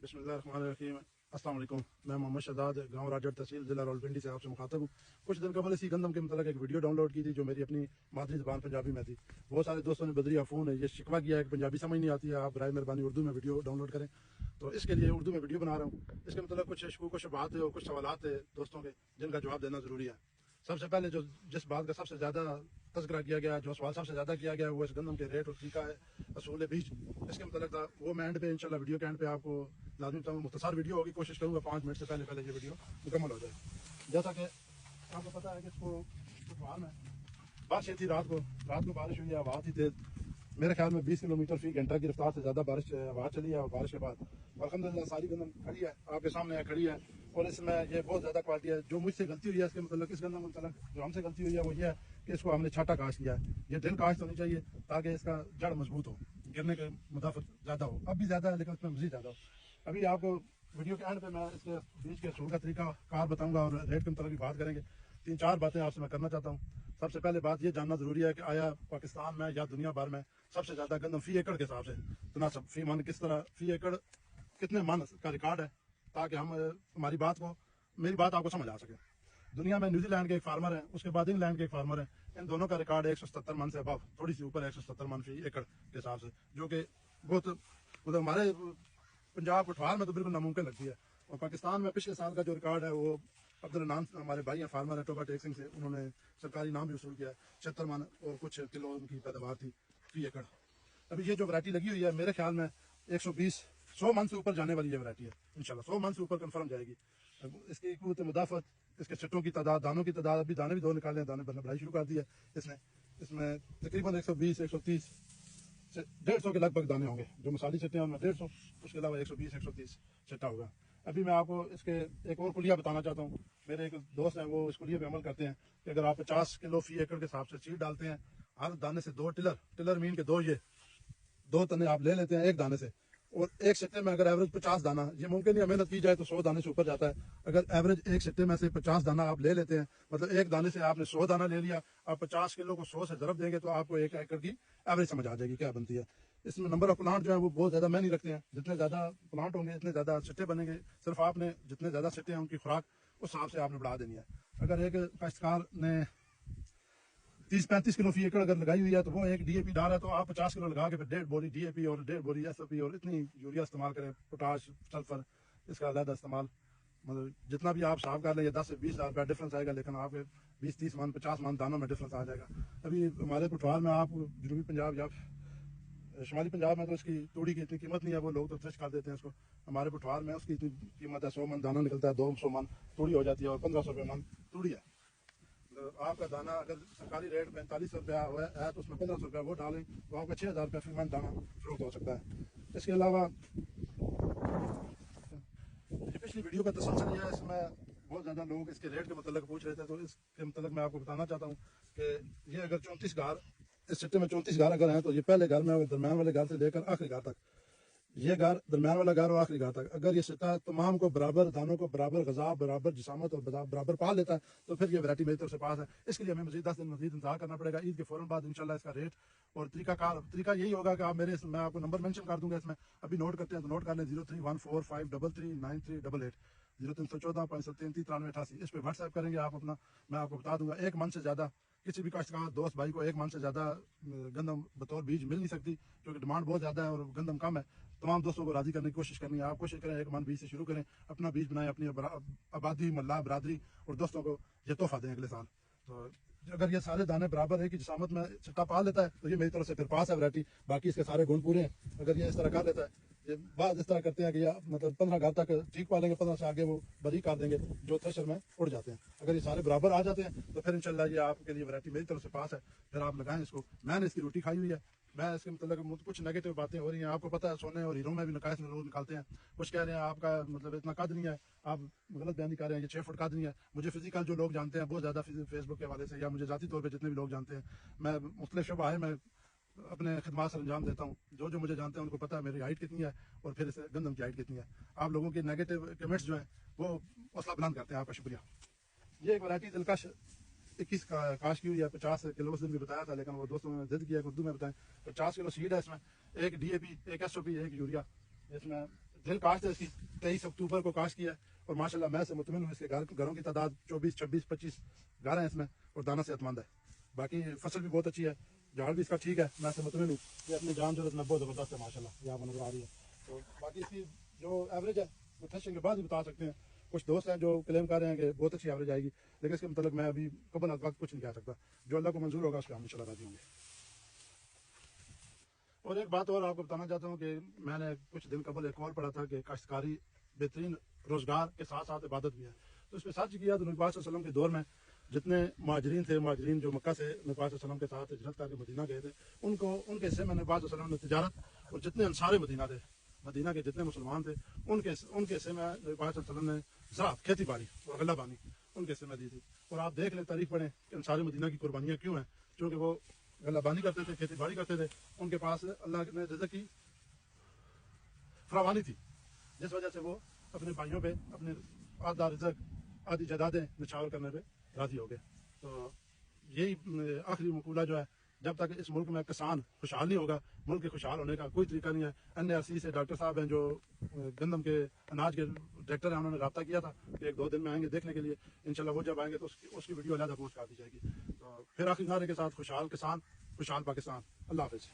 बिस्मिल्लाहिर्रहमानिर्रहीम। अस्सलाम वालेकुम। मैं मोहम्मद शहजाद गांव राजड़ तहसील ज़िला रावलपिंडी से आपसे मुखातब हूँ। कुछ दिन कबल इसी गंदम के मतलब एक वीडियो डाउनलोड की थी जो मेरी अपनी मादरी ज़बान पंजाबी में थी। बहुत सारे दोस्तों ने बदरिया फ़ोन है ये शिकवा किया है कि पंजाबी समझ नहीं आती है, आप बराए मेहरबानी उर्दू में वीडियो डाउनलोड करें। तो इसके लिए उर्दू में वीडियो बना रहा हूँ। इसके मतलब कुछ शकूक शुबहात है और कुछ सवालात है दोस्तों के जिनका जवाब देना ज़रूरी है। सबसे पहले जो जिस बात का सबसे ज़्यादा तज़किरा किया गया, जो सवाल सबसे ज़्यादा किया गया, वो इस गंदम के रेट और तरीका है, असूल बीज, इसके मतलब था वो मैं एंड पे इंशाल्लाह वीडियो के एंड पे आपको लाजमी बताऊँ। मुख्तसर वीडियो होगी, कोशिश करूँगा 5 मिनट से पहले ये वीडियो मुकम्मल हो जाए। जैसा कि आपको पता है कि इसको तूफान है, बारिश थी रात को बारिश हुई है, हवा थी तेज, मेरे ख्याल में 20 किलोमीटर फी घंटा की रफ्तार से ज़्यादा बारिश हवा चली है। और बारिश के बाद अल्हम्दुलिल्लाह सारी गंदम खड़ी है, आपके सामने खड़ी है और इसमें ये बहुत ज़्यादा क्वालिटी है। जो मुझसे गलती हुई है इसके मतलब इस गंदम मतलब जो हमसे गलती हुई है वो ये है कि इसको हमने छाटा काश किया है। ये ढिल काश होनी चाहिए ताकि इसका जड़ मजबूत हो, गिरने के मुदाफ़त ज़्यादा हो। अब भी ज़्यादा है लेकिन उसमें मज़ीद ज़्यादा हो। अभी आपको वीडियो के एंड पे मैं इसके बीज के असूल का तरीका कार बताऊँगा और रेट के मतलब की बात करेंगे। 3-4 बातें आपसे मैं करना चाहता हूँ। सबसे पहले बात ये जानना जरूरी है कि आया पाकिस्तान में या दुनिया भर में सबसे ज्यादा गंदम फी एकड़ के हिसाब से तनासब फी मन किस तरह फी एकड़ कितने मन का रिकॉर्ड है, ताकि हम मेरी बात आपको समझ आ सके। दुनिया में न्यूजीलैंड के एक फार्मर है, उसके बाद इंग्लैंड के एक फार्मर है, इन दोनों का रिकॉर्ड है 177 मन से अबव, थोड़ी सी ऊपर 177 मन फी एकड़ के हिसाब से, जो कि बहुत मतलब हमारे पंजाब कठवार में तो बिल्कुल नामुमकिन लगती है। और पाकिस्तान में पिछले साल का जो रिकॉर्ड है वो अब्दुल नाम हमारे भाई हैं, फार्मर है, टोबा टेक्सिंग से, उन्होंने सरकारी नाम भी वसूल किया है। 76 मन और कुछ किलो उनकी पैदावार थी फी एकड़। अभी ये जो वैरायटी लगी हुई है मेरे ख्याल में 120-100 मन से ऊपर जाने वाली ये वैरायटी है इंशाल्लाह, 100 मन से ऊपर कंफर्म जाएगी। इसकी क़ुव्वत मुदाफ़त, इसके छट्टों की तादाद, दानों की तादाद, अभी दाने भी 2 निकाले हैं, दाने बढ़ाई शुरू कर दी है इसने। इसमें तकरीबन 120-130 से 150 के लगभग दाने होंगे। जो मसाली चट्टे हैं उनमें 150, उसके अलावा 120-130 चट्टा होगा। अभी मैं आपको इसके एक और कुलिया बताना चाहता हूँ। मेरे एक दोस्त हैं वो इस कुलिया पे अमल करते हैं कि अगर आप 50 किलो फी एकड़ के हिसाब से सीड डालते हैं, हर दाने से 2 टिलर मीन के 2 तने आप ले लेते हैं एक दाने से, और एक सिट्टे में अगर एवरेज 50 दाना, ये मुमकिन है मेहनत की जाए तो 100 दाने से ऊपर जाता है। अगर एवरेज एक सिट्टे में से 50 दाना आप ले लेते हैं, मतलब एक दाने से आपने 100 दाना ले लिया, आप 50 किलो को 100 से ज़रब देंगे तो आपको 1 एकड़ की एवरेज समझ आ जाएगी क्या बनती है। इसमें नंबर ऑफ प्लांट जो है वो बहुत ज़्यादा मैं नहीं रखते हैं, जितने ज़्यादा प्लांट होंगे इतने ज़्यादा सिट्टे बनेंगे। सिर्फ आपने जितने ज़्यादा सिट्टे हैं उनकी खुराक उस हिसाब से आपने बढ़ा देनी है। अगर एक काश्तकार ने 30-35 किलो फी एकड़ अगर लगाई हुई है तो वो एक डीएपी डाल है, तो आप 50 किलो लगा के फिर 1.5 बोरी डीएपी और 1.5 बोरी एसओपी और इतनी यूरिया इस्तेमाल करें, पोटाश, सल्फर, इसका अलग इस्तेमाल, मतलब जितना भी आप साफ कर लें, 10 से 20 हज़ार रुपया डिफरेंस आएगा, लेकिन आपके 20-30 मन 50 मन दानों में डिफरेंस आ जाएगा। अभी हमारे पठवार में आप जनूबी पंजाब या शुमाली पंजाब में तो इसकी तूड़ी की इतनी कीमत नहीं है, वो लोग तो थ्रेश कर देते हैं इसको। हमारे पठवार में उसकी इतनी कीमत है, 100 मन दाना निकलता है, 200 मन तूड़ी हो जाती है और 1500 रुपये मन तूड़ी है। आपका दाना अगर सरकारी रेट 45 रुपया है तो उसमें 1500 रुपया वो डालें तो आपका 6000 रुपया फी मन दाना फरोख्त हो सकता है। इसके अलावा ये पिछली वीडियो का तसलसल है, इसमें बहुत ज़्यादा लोग इसके रेट के मतलब पूछ रहे थे, तो इसके मतलब मैं आपको बताना चाहता हूँ कि ये अगर 34 गार इस सिट्टे में 34 गार अगर हैं तो ये पहले घर में दरम्यान वाले घर से लेकर आखिरी घर तक, ये गार दरम्यान वाला गार और आखिरी गार तक, अगर ये सिट्टा तमाम को बराबर दानों को बराबर गजा बराबर जिसामत और बराबर पाल लेता है तो फिर ये वैरायटी मेरी तरफ से पास है। इसके लिए हमें मजीद 10 दिन मजीद इंतजार करना पड़ेगा। ईद के फौरन बाद इंशाल्लाह इसका रेट और तरीका यही होगा कि आप मैं आपको नंबर मेंशन कर दूंगा इसमें, अभी नोट करते हैं तो नोट कर लें 0314533938 0314-533-9388। इस पर व्हाट्सएप करेंगे आप अपना, मैं आपको बता दूंगा। एक मन से ज़्यादा किसी भी काश्तकार दोस्त भाई को एक मन से ज़्यादा गंदम बतौर बीज मिल नहीं सकती, क्योंकि डिमांड बहुत ज़्यादा है और गंदम कम है। तमाम दोस्तों को राजी करने की कोशिश करनी है। आप कोशिश करें एक मन बीज से शुरू करें, अपना बीज बनाएं, अपनी आबादी मोहल्ला बरादरी और दोस्तों को ये तोहफा दें अगले साल। तो अगर ये सारे दाने बराबर है कि जिसामत में छट्टा पाल लेता है तो ये मेरी तरफ से फिर पास है वैरायटी। बाकी इसके सारे गुण पूरे हैं। अगर ये इस तरह कर लेता है, ये बात इस तरह करते हैं कि या मतलब 15 घर तक ठीक पालेंगे, 15 से आगे वो बरी कर देंगे जो थ्रेशर में उड़ जाते हैं। अगर ये सारे बराबर आ जाते हैं तो फिर इंशाल्लाह ये आपके लिए वैरायटी मेरी तरफ से पास है। फिर आप लगाएं इसको। मैंने इसकी रोटी खाई हुई है, मैं इसके मतलब कुछ नेगेटिव बातें हो रही हैं, आपको पता है सोने और हीरो में भी नकायस में लोग निकालते हैं। कुछ कह रहे हैं आपका मतलब इतना कद नहीं है, आप गलत बयानी कर रहे हैं, ये 6 फुट कद नहीं है। मुझे फिजिकल जो लोग जानते हैं बहुत ज़्यादा फेसबुक के हवाले से या मुझे जाती तौर पर जितने भी लोग जानते हैं, मैं मुख्तलिफ शोबा है, मैं अपने खिदमात से अंजाम देता हूँ। जो मुझे जानते हैं उनको पता है मेरी हाइट कितनी है और फिर इस गंदम की हाइट कितनी है। आप लोगों के नेगेटिव कमेंट्स जो हैं वो हौसला बुलंद करते हैं, आपका शुक्रिया। ये एक वैरायटी दिलकश 21 का काश की हुई है, 50 किलो उस दिन भी बताया था, लेकिन वो दोस्तों ने जिद किया उर्दू में बताएं। 50 किलो सीड है इसमें, एक डीएपी, एक एसओपी, एक यूरिया, इसमें دل کاشت ہے اس کی 23 اکتوبر کو کاشت کیا ہے اور ماشاءاللہ میں سے مطمئن ہوں اس کے گھروں کی تعداد 24 26 25 گھر ہیں اس میں اور دانہ صحت مند ہے. باقی فصل بھی بہت اچھی ہے, جھاڑ بھی اس کا ٹھیک ہے, میں سے مطمئن ہوں. یہ اپنی جان ضرورت میں بہت زبردست ہے ماشاءاللہ, یہ آپ کو نظر آ رہی ہے. تو باقی اس کی جو ایوریج ہے وہ تھریشنگ کے بعد ہی بتا سکتے ہیں. کچھ دوست ہیں جو کلیم کر رہے ہیں کہ بہت اچھی ایوریج آئے گی, لیکن اس کے متعلق میں ابھی قبل از وقت کچھ نہیں کہہ سکتا. جو اللہ کو منظور ہوگا اس پہ ہم انشاءاللہ راضی ہوں گے. اور ایک بات اور آپ کو بتانا چاہتا ہوں کہ میں نے کچھ دن قبل ایک اور پڑھا تھا کہ کاشتکاری بہترین روزگار کے ساتھ ساتھ عبادت بھی ہے. تو اس پہ سرچ کیا تو نبی پاک صلی اللہ علیہ وسلم کے دور میں جتنے مہاجرین تھے, مہاجرین جو مکہ سے نبی پاک صلی اللہ علیہ وسلم کے ساتھ ہجرت کر کے مدینہ گئے تھے, ان کے حصے میں نبی پاک صلی اللہ علیہ وسلم نے تجارت, اور جتنے انصار مدینہ تھے, مدینہ کے جتنے مسلمان تھے, ان کے حصے میں نبی پاک صلی اللہ علیہ وسلم نے زراعت, کھیتی باڑی اور غلہ بانی ان کے حصے میں دی تھی. اور آپ دیکھ لیں, تاریخ پڑھیں کہ انصار مدینہ کی قربانیاں کیوں ہیں, چونکہ وہ غلہ بانی کرتے تھے, کھیتی باڑی کرتے تھے, ان کے پاس اللہ نے رزق کی فراوانی تھی, جس وجہ سے وہ اپنے بھائیوں پہ اپنے آدھا رزق, آدھی جائیدادیں نچھاور کرنے پہ راضی ہو گئے. تو یہی آخری مقولہ جو ہے, جب تک اس ملک میں کسان خوشحال نہیں ہوگا, ملک کے خوشحال ہونے کا کوئی طریقہ نہیں ہے. NRC سے ڈاکٹر صاحب ہیں جو گندم کے اناج کے ڈائریکٹر ہیں, انہوں نے رابطہ کیا تھا کہ 1-2 دن میں آئیں گے دیکھنے کے لیے. انشاءاللہ وہ جب آئیں گے تو اس کی ویڈیو علیحدہ پوسٹ کر دی جائے گی. تو پھر آخری نعرے کے ساتھ خوشحال کسان خوشحال پاکستان. اللہ حافظ.